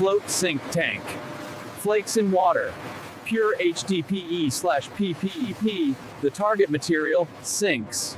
float sink tank. Flakes in water. Pure HDPE/PPEP, the target material, sinks.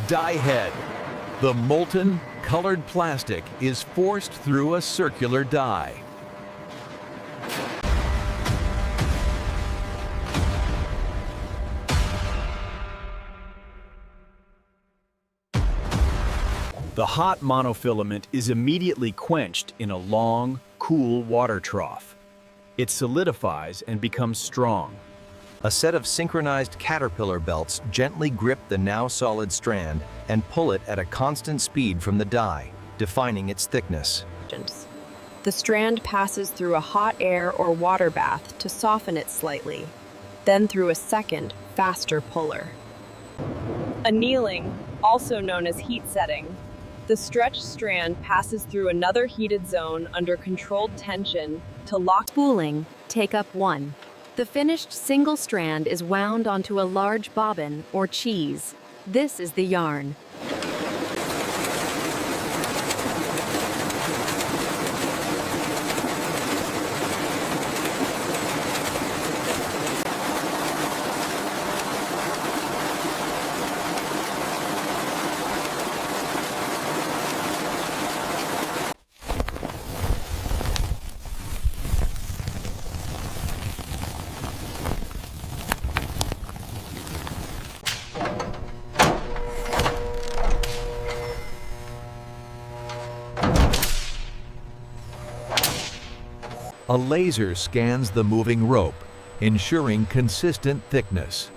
Die head. The molten, colored plastic is forced through a circular die. The hot monofilament is immediately quenched in a long, cool water trough. It solidifies and becomes strong. A set of synchronized caterpillar belts gently grip the now solid strand and pull it at a constant speed from the die, defining its thickness. The strand passes through a hot air or water bath to soften it slightly, then through a second, faster puller. Annealing, also known as heat setting. The stretched strand passes through another heated zone under controlled tension to lock. Spooling, take up 1. The finished single strand is wound onto a large bobbin or cheese. This is the yarn. A laser scans the moving rope, ensuring consistent thickness.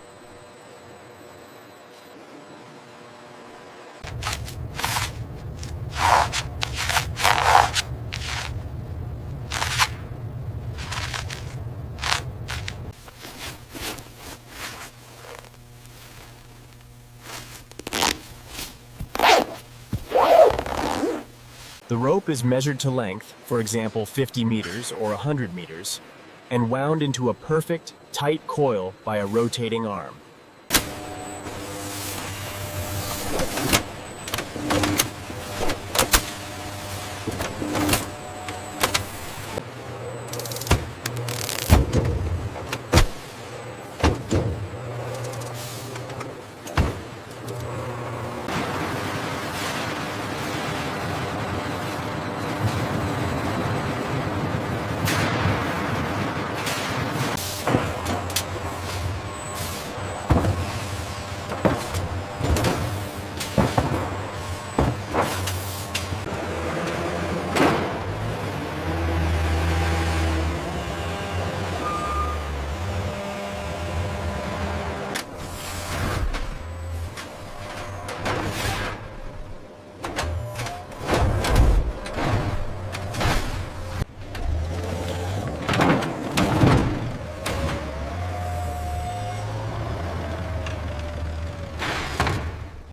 The rope is measured to length, for example 50 meters or 100 meters, and wound into a perfect, tight coil by a rotating arm.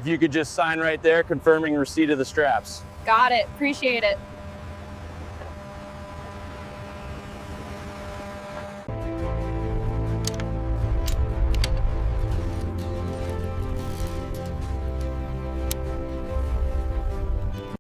If you could just sign right there confirming receipt of the straps. Got it. Appreciate it.